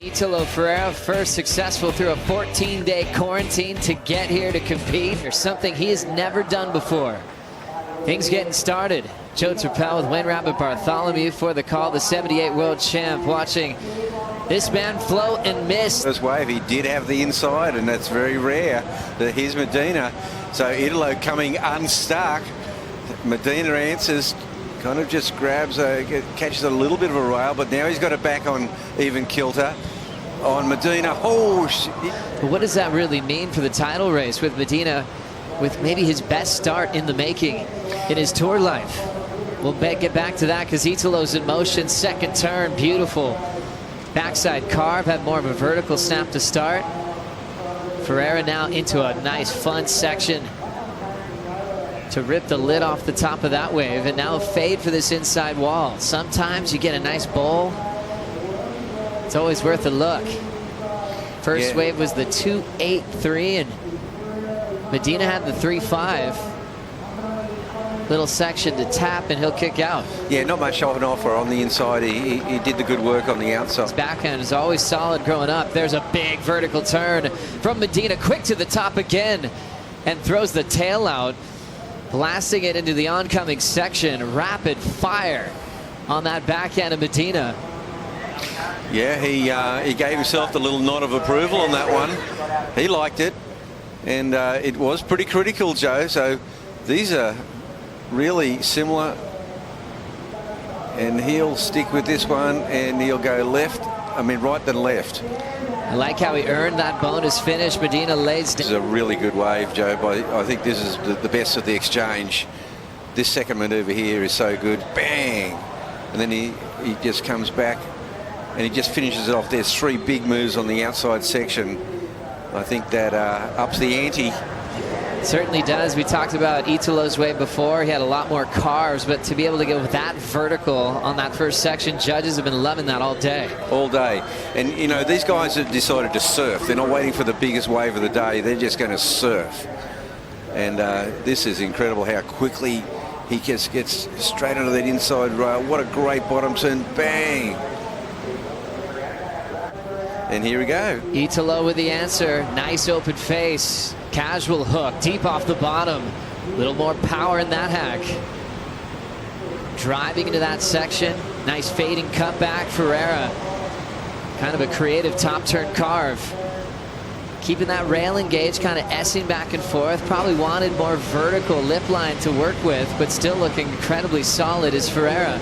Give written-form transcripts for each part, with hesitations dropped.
Italo Ferreira, first successful through a 14-day quarantine to get here to compete. There's something he has never done before. Things getting started. Joe Turpel with Wayne Rabbit Bartholomew for the call. The 78 world champ watching this man float and miss. This wave, he did have the inside, and that's very rare. Here's Medina. So Italo coming unstuck. Medina answers, kind of just grabs, catches a little bit of a rail, but now he's got it back on even kilter on Medina. Oh, what does that really mean for the title race with Medina, with maybe his best start in the making in his tour life? We'll get back to that because Italo's in motion. Second turn, beautiful backside carve, had more of a vertical snap to start. Ferreira now into a nice fun section to rip the lid off the top of that wave, and now a fade for this inside wall. Sometimes you get a nice bowl. It's always worth a look. First wave was the 2.83, and Medina had the 3.5. Little section to tap, and he'll kick out. Yeah, not much of an offer on the inside. He did the good work on the outside. His backhand is always solid growing up. There's a big vertical turn from Medina, quick to the top again, and throws the tail out, blasting it into the oncoming section. Rapid fire on that backhand of Medina. Yeah, he gave himself the little nod of approval on that one. He liked it, and it was pretty critical, Joe. So these are really similar, and he'll stick with this one, and he'll go right then left. I like how he earned that bonus finish. Medina lays down. This is a really good wave, Joe, but I think this is the best of the exchange. This second maneuver here is so good. Bang! And then he just comes back and he just finishes it off. There's three big moves on the outside section. I think that ups the ante. Certainly does. We talked about Italo's wave before. He had a lot more carves, but to be able to go with that vertical on that first section, judges have been loving that all day. All day. And, you know, these guys have decided to surf. They're not waiting for the biggest wave of the day. They're just going to surf. And this is incredible how quickly he just gets straight onto that inside rail. What a great bottom turn. Bang! And here we go. Italo with the answer. Nice open face. Casual hook, deep off the bottom. A little more power in that hack. Driving into that section. Nice fading cutback. Ferreira. Kind of a creative top turn carve. Keeping that rail engaged, kind of S-ing back and forth. Probably wanted more vertical lip line to work with, but still looking incredibly solid is Ferreira.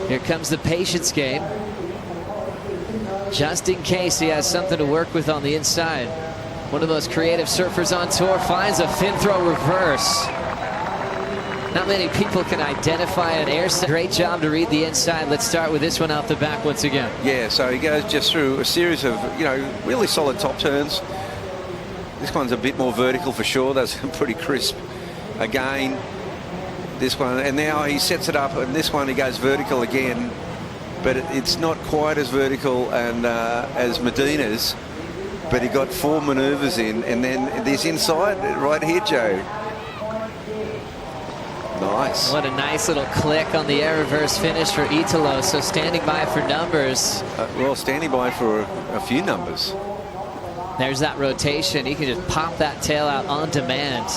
Here comes the patience game. Just in case he has something to work with on the inside. One of the most creative surfers on tour finds a fin throw reverse. Not many people can identify an air set. Great job to read the inside. Let's start with this one out the back once again. Yeah, so he goes just through a series of, really solid top turns. This one's a bit more vertical for sure. That's pretty crisp. Again, this one, and now he sets it up, and this one he goes vertical again, but it's not quite as vertical and as Medina's. But he got four maneuvers in, and then this inside right here, Joe. Nice. What a nice little click on the air reverse finish for Italo. So standing by for numbers. Well, standing by for a few numbers. There's that rotation. He can just pop that tail out on demand.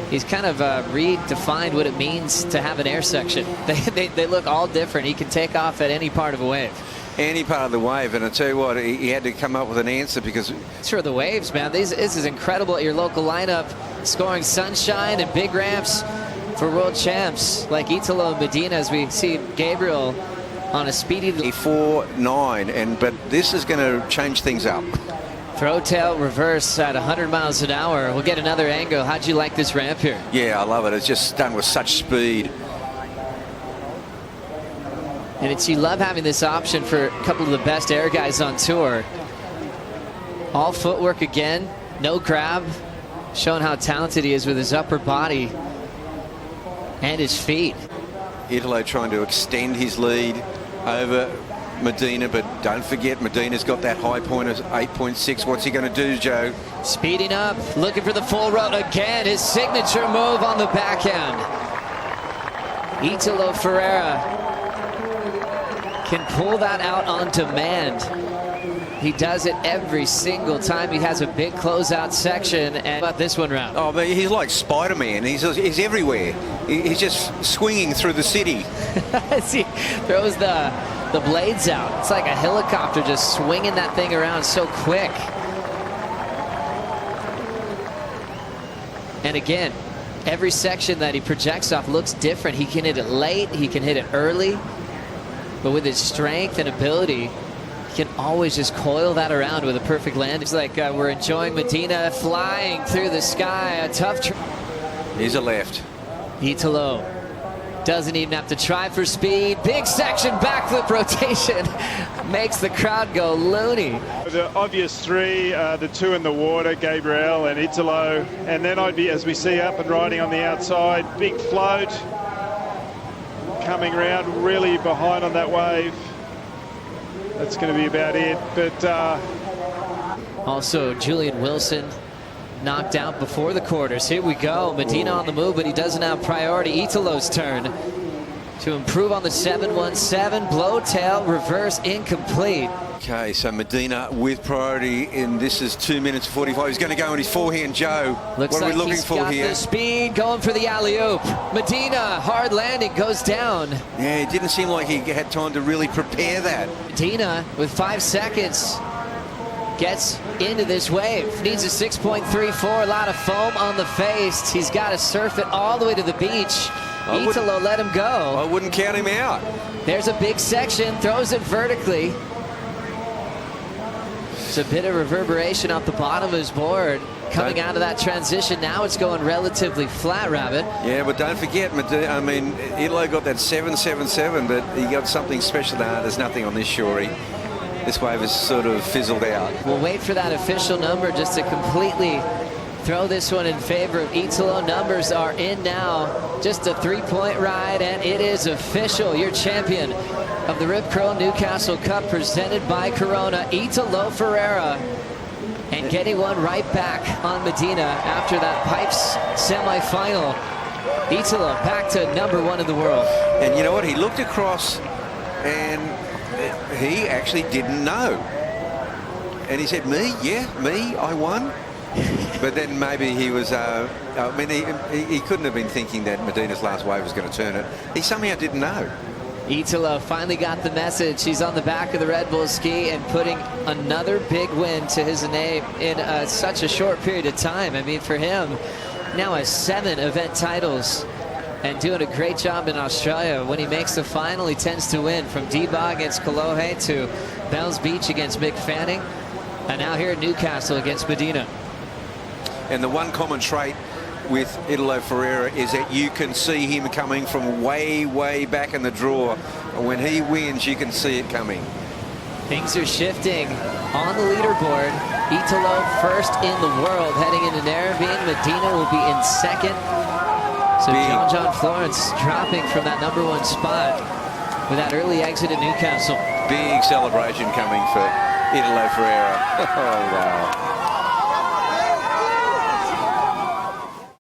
He's kind of redefined what it means to have an air section. They look all different. He can take off at any part of a wave. Any part of the wave, and I tell you what, he had to come up with an answer because... Sure, the waves, man. This is incredible at your local lineup, scoring sunshine and big ramps for world champs like Italo and Medina, as we see Gabriel on a speedy... 4.9, but this is going to change things up. Throw tail reverse at 100 miles an hour. We'll get another angle. How'd you like this ramp here? Yeah, I love it. It's just done with such speed. And you love having this option for a couple of the best air guys on tour. All footwork again, no grab, showing how talented he is with his upper body and his feet. Italo trying to extend his lead over Medina, but don't forget Medina's got that high point of 8.6. What's he going to do, Joe? Speeding up, looking for the full route again. His signature move on the backhand. Italo Ferreira can pull that out on demand. He does it every single time he has a big closeout section. And about this one round. Oh, but he's like Spider-Man. He's everywhere. He's just swinging through the city. As he throws the blades out. It's like a helicopter just swinging that thing around so quick. And again, every section that he projects off looks different. He can hit it late, he can hit it early, but with his strength and ability, he can always just coil that around with a perfect land. It's like we're enjoying Medina flying through the sky. A tough He's a left. Italo doesn't even have to try for speed. Big section backflip rotation makes the crowd go loony. The obvious three, the two in the water, Gabriel and Italo, and then I'd be, as we see, up and riding on the outside, big float, coming around really behind on that wave. That's going to be about it. But also Julian Wilson knocked out before the quarters. Here we go. Medina on the move, but he doesn't have priority. Italo's turn to improve on the 717. Blowtail reverse incomplete. Okay, so Medina with priority, and this is 2 minutes 45. He's going to go on his forehand, Joe. Looks what are like we looking he's for got here? The speed going for the alley-oop. Medina, hard landing, goes down. Yeah, it didn't seem like he had time to really prepare that. Medina with 5 seconds gets into this wave. Needs a 6.34. A lot of foam on the face. He's got to surf it all the way to the beach. Italo let him go. I wouldn't count him out. There's a big section. Throws it vertically. There's a bit of reverberation off the bottom of his board. Coming out of that transition. Now it's going relatively flat, Rabbit. Yeah, but don't forget, I mean, Italo got that 777, but he got something special. Nah, there's nothing on this shorey. This wave is sort of fizzled out. We'll wait for that official number just to completely throw this one in favor of Italo. Numbers are in now. Just a 3-point ride, and it is official. Your champion of the Rip Curl Newcastle Cup, presented by Corona, Italo Ferreira. And getting one right back on Medina after that Pipes semifinal. Italo back to #1 in the world. And you know what? He looked across and he actually didn't know. And he said, me? Yeah, me? I won? But then maybe he was, I mean, he couldn't have been thinking that Medina's last wave was going to turn it. He somehow didn't know. Italo finally got the message. He's on the back of the Red Bull ski and putting another big win to his name in such a short period of time. I mean, for him, now has 7 event titles and doing a great job in Australia. When he makes the final, he tends to win, from D-Bog against Kolohe to Bells Beach against Mick Fanning, and now here at Newcastle against Medina. And the one common trait with Italo Ferreira is that you can see him coming from way, way back in the draw. When he wins, you can see it coming. Things are shifting on the leaderboard. Italo first in the world heading into Narrabeen. Medina will be in second. So John Florence dropping from that #1 spot with that early exit at Newcastle. Big celebration coming for Italo Ferreira. Oh, wow.